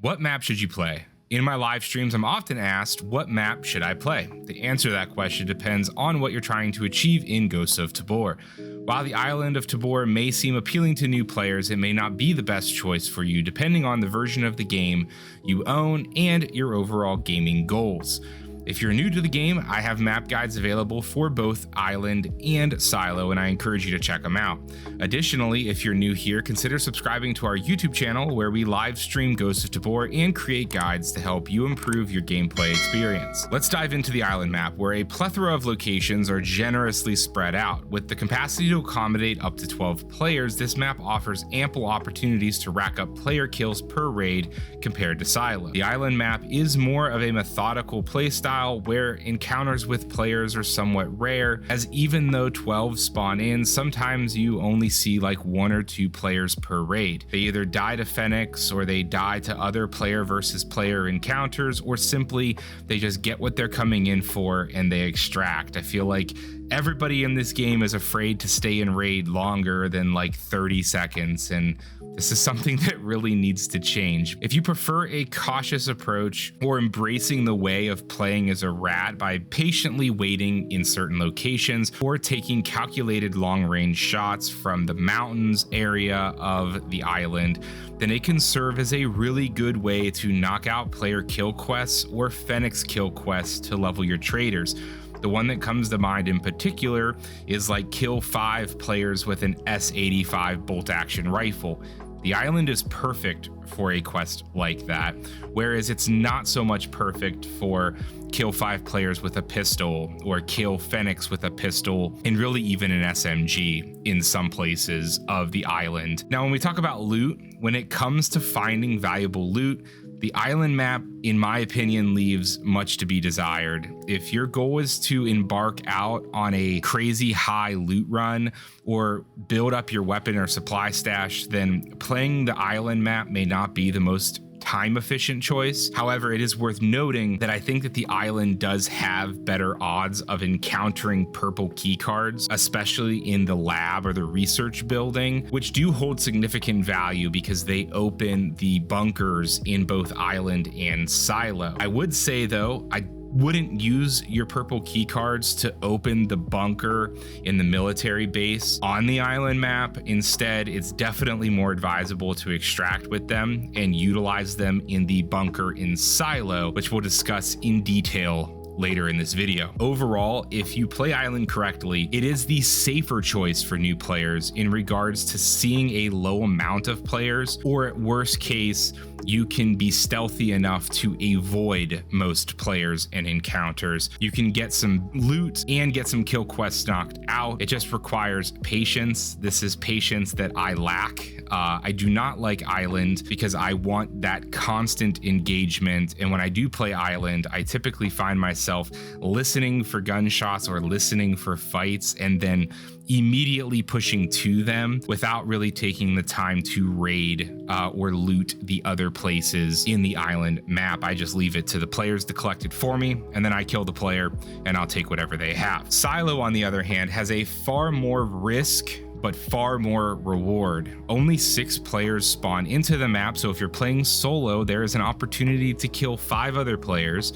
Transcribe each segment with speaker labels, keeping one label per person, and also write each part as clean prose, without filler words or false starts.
Speaker 1: What map should you play? In my live streams, I'm often asked, what map should I play? The answer to that question depends on what you're trying to achieve in Ghosts of Tabor. While the island of Tabor may seem appealing to new players, it may not be the best choice for you depending on the version of the game you own and your overall gaming goals. If you're new to the game, I have map guides available for both Island and Silo, and I encourage you to check them out. Additionally, if you're new here, consider subscribing to our YouTube channel where we live stream Ghosts of Tabor and create guides to help you improve your gameplay experience. Let's dive into the Island map, where a plethora of locations are generously spread out. With the capacity to accommodate up to 12 players, this map offers ample opportunities to rack up player kills per raid compared to Silo. The Island map is more of a methodical playstyle where encounters with players are somewhat rare, as even though 12 spawn in, sometimes you only see like 1 or 2 players per raid. They either die to Phoenix, or they die to other player versus player encounters, or simply they just get what they're coming in for and they extract. I feel like everybody in this game is afraid to stay in raid longer than like 30 seconds, and this is something that really needs to change. If you prefer a cautious approach or embracing the way of playing as a rat by patiently waiting in certain locations or taking calculated long-range shots from the mountains area of the island, then it can serve as a really good way to knock out player kill quests or Phoenix kill quests to level your traders. The one that comes to mind in particular is like kill 5 players with an S85 bolt action rifle. The island is perfect for a quest like that, whereas it's not so much perfect for kill 5 players with a pistol or kill Phoenix with a pistol, and really even an SMG in some places of the island. Now, when we talk about loot, when it comes to finding valuable loot, the island map, in my opinion, leaves much to be desired. If your goal is to embark out on a crazy high loot run or build up your weapon or supply stash, then playing the island map may not be the most time efficient choice. However, it is worth noting that I think that the island does have better odds of encountering purple key cards, especially in the lab or the research building, which do hold significant value because they open the bunkers in both Island and Silo. I would say though, I wouldn't use your purple key cards to open the bunker in the military base on the island map. Instead, it's definitely more advisable to extract with them and utilize them in the bunker in Silo, which we'll discuss in detail later in this video. Overall, if you play Island correctly, it is the safer choice for new players in regards to seeing a low amount of players, or at worst case, you can be stealthy enough to avoid most players and encounters. You can get some loot and get some kill quests knocked out. It just requires patience. This is patience that I lack. I do not like Island because I want that constant engagement. And when I do play Island, I typically find myself listening for gunshots or listening for fights and then immediately pushing to them without really taking the time to raid or loot the other places in the island map. I just leave it to the players to collect it for me, and then I kill the player and I'll take whatever they have. Silo, on the other hand, has a far more risk but far more reward. Only 6 players spawn into the map, so if you're playing solo, there is an opportunity to kill 5 other players.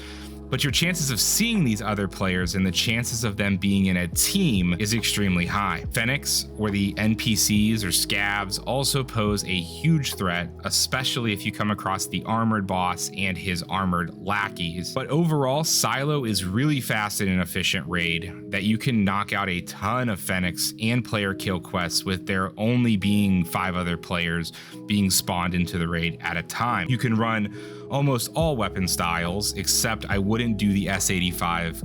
Speaker 1: But your chances of seeing these other players and the chances of them being in a team is extremely high. Phoenix, or the NPCs or scabs, also pose a huge threat, especially if you come across the armored boss and his armored lackeys. But overall, Silo is really fast and an efficient raid that you can knock out a ton of Phoenix and player kill quests with there only being 5 other players being spawned into the raid at a time. You can run almost all weapon styles, except I wouldn't do the S85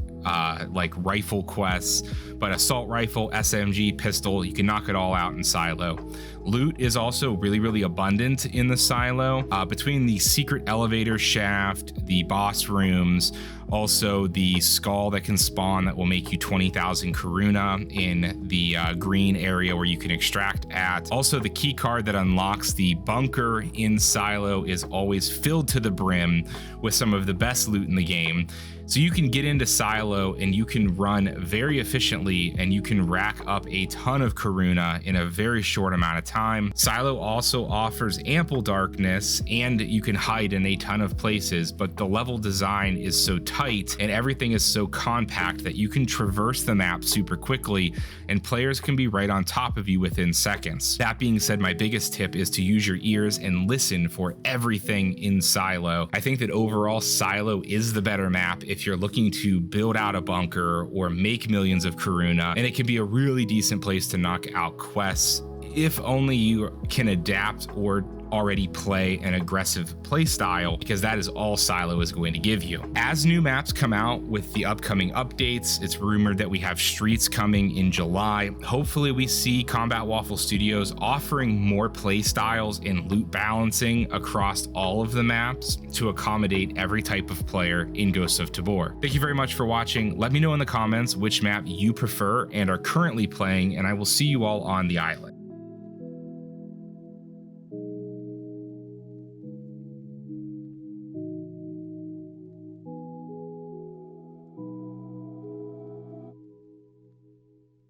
Speaker 1: like rifle quests, but assault rifle, SMG, pistol, you can knock it all out in Silo. Loot is also really abundant in the Silo, between the secret elevator shaft, the boss rooms, also the skull that can spawn that will make you 20,000 Karuna in the green area where you can extract at. Also, the key card that unlocks the bunker in Silo is always filled to the brim with some of the best loot in the game. So you can get into Silo and you can run very efficiently, and you can rack up a ton of Karuna in a very short amount of time. Silo also offers ample darkness, and you can hide in a ton of places, but the level design is so tight and everything is so compact that you can traverse the map super quickly, and players can be right on top of you within seconds. That being said, my biggest tip is to use your ears and listen for everything in Silo. I think that overall Silo is the better map if you're looking to build out a bunker or make millions of Karuna, and it can be a really decent place to knock out quests if only you can adapt or already play an aggressive play style, because that is all Silo is going to give you. As new maps come out with the upcoming updates, it's rumored that we have Streets coming in July. Hopefully we see Combat Waffle Studios offering more play styles and loot balancing across all of the maps to accommodate every type of player in Ghosts of Tabor. Thank you very much for watching. Let me know in the comments which map you prefer and are currently playing, and I will see you all on the island.